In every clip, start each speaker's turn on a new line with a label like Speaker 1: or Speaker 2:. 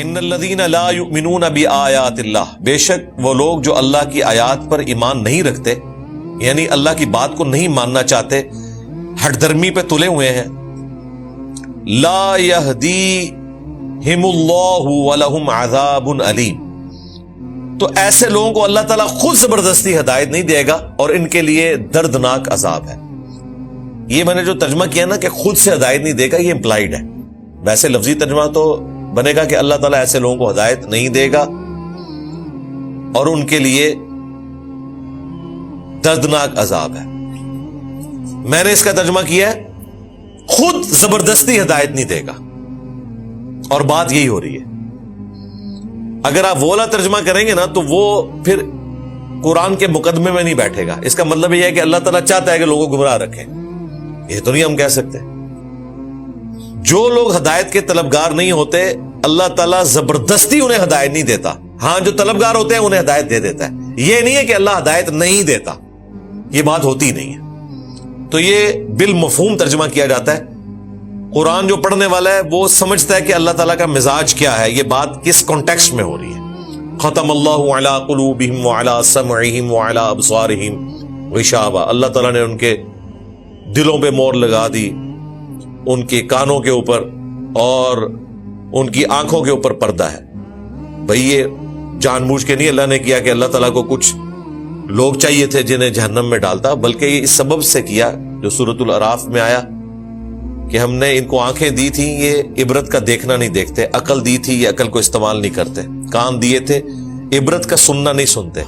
Speaker 1: ان الذین لا یؤمنون بآیات اللہ، بے شک وہ لوگ جو اللہ کی آیات پر ایمان نہیں رکھتے، یعنی اللہ کی بات کو نہیں ماننا چاہتے، ہٹ درمی پہ تلے ہوئے ہیں، لا یہدیہم اللہ ولہم عذاب علیم، تو ایسے لوگوں کو اللہ تعالیٰ خود زبردستی ہدایت نہیں دے گا اور ان کے لیے دردناک عذاب ہے۔ یہ میں نے جو ترجمہ کیا نا کہ خود سے ہدایت نہیں دے گا، یہ امپلائیڈ ہے۔ ویسے لفظی ترجمہ تو بنے گا کہ اللہ تعالیٰ ایسے لوگوں کو ہدایت نہیں دے گا اور ان کے لیے دردناک عذاب ہے۔ میں نے اس کا ترجمہ کیا ہے خود زبردستی ہدایت نہیں دے گا، اور بات یہی ہو رہی ہے۔ اگر آپ وہ والا ترجمہ کریں گے نا تو وہ پھر قرآن کے مقدمے میں نہیں بیٹھے گا۔ اس کا مطلب یہ ہے کہ اللہ تعالیٰ چاہتا ہے کہ لوگوں کو گمراہ رکھیں، یہ تو نہیں ہم کہہ سکتے۔ جو لوگ ہدایت کے طلبگار نہیں ہوتے اللہ تعالیٰ زبردستی انہیں ہدایت نہیں دیتا، ہاں جو طلبگار ہوتے ہیں انہیں ہدایت دے دیتا ہے۔ یہ نہیں ہے کہ اللہ ہدایت نہیں دیتا، یہ بات ہوتی نہیں ہے۔ تو یہ بالمفہوم ترجمہ کیا جاتا ہے۔ قرآن جو پڑھنے والا ہے وہ سمجھتا ہے کہ اللہ تعالیٰ کا مزاج کیا ہے، یہ بات کس کانٹیکسٹ میں ہو رہی ہے۔ ختم اللہ علی قلوبہم وعلی سمعہم وعلی ابصارہم غشاوہ، اللہ تعالیٰ نے ان کے دلوں پہ مور لگا دی، ان کے کانوں کے اوپر اور ان کی آنکھوں کے اوپر پردہ ہے۔ بھئی یہ جان بوجھ کے نہیں اللہ نے کیا کہ اللہ تعالیٰ کو کچھ لوگ چاہیے تھے جنہیں جہنم میں ڈالتا، بلکہ یہ اس سبب سے کیا جو سورۃ الاعراف میں آیا کہ ہم نے ان کو آنکھیں دی تھیں، یہ عبرت کا دیکھنا نہیں دیکھتے، عقل دی تھی، یہ عقل کو استعمال نہیں کرتے، کان دیے تھے عبرت کا سننا نہیں سنتے۔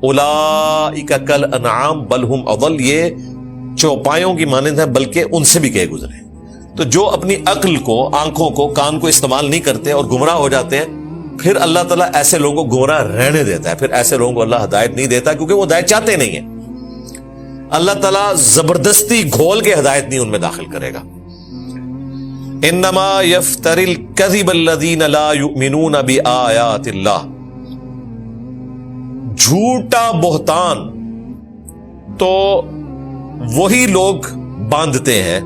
Speaker 1: اولئک کالانعام بل ہم اضل، یہ چوپایوں کی مانند ہے بلکہ ان سے بھی کہے گزرے۔ تو جو اپنی عقل کو، آنکھوں کو، کان کو استعمال نہیں کرتے اور گمراہ ہو جاتے ہیں، پھر اللہ تعالیٰ ایسے لوگوں کو گمراہ رہنے دیتا ہے، پھر ایسے لوگوں کو اللہ ہدایت نہیں دیتا کیونکہ وہ ہدایت چاہتے نہیں ہیں۔ اللہ تعالیٰ زبردستی گھول کے ہدایت نہیں ان میں داخل کرے گا۔ انما یفتری الکذب الذین لا یؤمنون بآیات اللہ، جھوٹا بہتان تو وہی لوگ باندھتے ہیں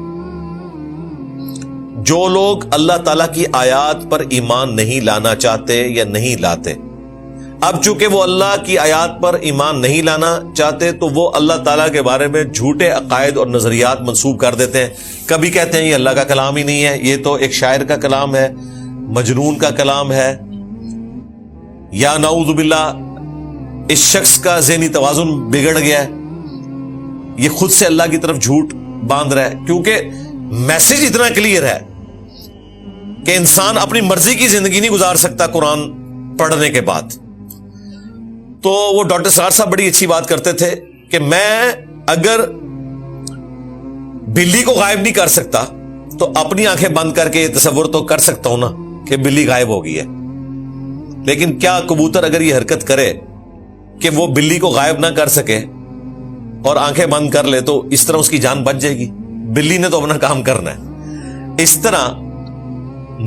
Speaker 1: جو لوگ اللہ تعالیٰ کی آیات پر ایمان نہیں لانا چاہتے یا نہیں لاتے۔ اب چونکہ وہ اللہ کی آیات پر ایمان نہیں لانا چاہتے تو وہ اللہ تعالیٰ کے بارے میں جھوٹے عقائد اور نظریات منسوب کر دیتے ہیں۔ کبھی کہتے ہیں یہ اللہ کا کلام ہی نہیں ہے، یہ تو ایک شاعر کا کلام ہے، مجنون کا کلام ہے، یا نعوذ باللہ اس شخص کا ذہنی توازن بگڑ گیا ہے، یہ خود سے اللہ کی طرف جھوٹ باندھ رہا ہے۔ کیونکہ میسج اتنا کلیئر ہے کہ انسان اپنی مرضی کی زندگی نہیں گزار سکتا قرآن پڑھنے کے بعد۔ تو وہ ڈاکٹر سرار صاحب بڑی اچھی بات کرتے تھے کہ میں اگر بلی کو غائب نہیں کر سکتا تو اپنی آنکھیں بند کر کے یہ تصور تو کر سکتا ہوں نا کہ بلی غائب ہو گئی ہے، لیکن کیا کبوتر اگر یہ حرکت کرے کہ وہ بلی کو غائب نہ کر سکے اور آنکھیں بند کر لے تو اس طرح اس کی جان بچ جائے گی؟ بلی نے تو اپنا کام کرنا ہے۔ اس طرح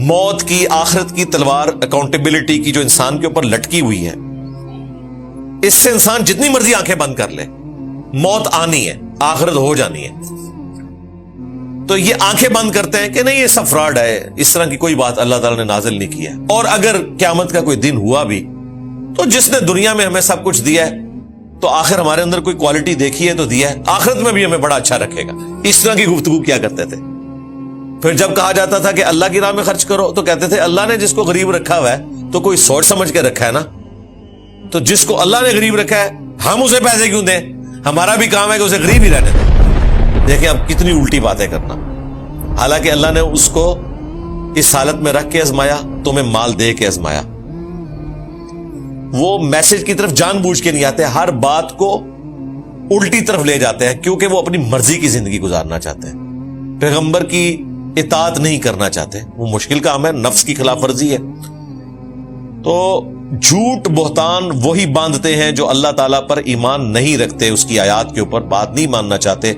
Speaker 1: موت کی، آخرت کی تلوار اکاؤنٹیبلٹی کی جو انسان کے اوپر لٹکی ہوئی ہے، اس سے انسان جتنی مرضی آنکھیں بند کر لے، موت آنی ہے، آخرت ہو جانی ہے۔ تو یہ آنکھیں بند کرتے ہیں کہ نہیں یہ سب فراڈ ہے، اس طرح کی کوئی بات اللہ تعالیٰ نے نازل نہیں کیا ہے۔ اور اگر قیامت کا کوئی دن ہوا بھی تو جس نے دنیا میں ہمیں سب کچھ دیا ہے تو آخر ہمارے اندر کوئی کوالٹی دیکھی ہے تو دیا ہے، آخرت میں بھی ہمیں بڑا اچھا رکھے گا۔ اس طرح کی گفتگو کیا کرتے تھے۔ پھر جب کہا جاتا تھا کہ اللہ کی راہ میں خرچ کرو تو کہتے تھے اللہ نے جس کو غریب رکھا ہوا ہے تو کوئی سوچ سمجھ کے رکھا ہے نا، تو جس کو اللہ نے غریب رکھا ہے ہم اسے پیسے کیوں دیں، ہمارا بھی کام ہے کہ اسے غریب ہی رہنے دیں۔ دیکھیں اب کتنی الٹی باتیں کرنا، حالانکہ اللہ نے اس کو اس حالت میں رکھ کے آزمایا، تمہیں مال دے کے آزمایا۔ وہ میسج کی طرف جان بوجھ کے نہیں آتے، ہر بات کو الٹی طرف لے جاتے ہیں کیونکہ وہ اپنی مرضی کی زندگی گزارنا چاہتے ہیں، پیغمبر کی اطاعت نہیں کرنا چاہتے۔ وہ مشکل کام ہے، نفس کی خلاف ورزی ہے۔ تو جھوٹ بہتان وہی باندھتے ہیں جو اللہ تعالیٰ پر ایمان نہیں رکھتے، اس کی آیات کے اوپر بات نہیں ماننا چاہتے۔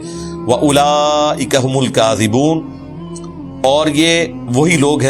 Speaker 1: وَأُولَئِكَ هُمُ الْكَاذِبُونَ، اور یہ وہی لوگ ہیں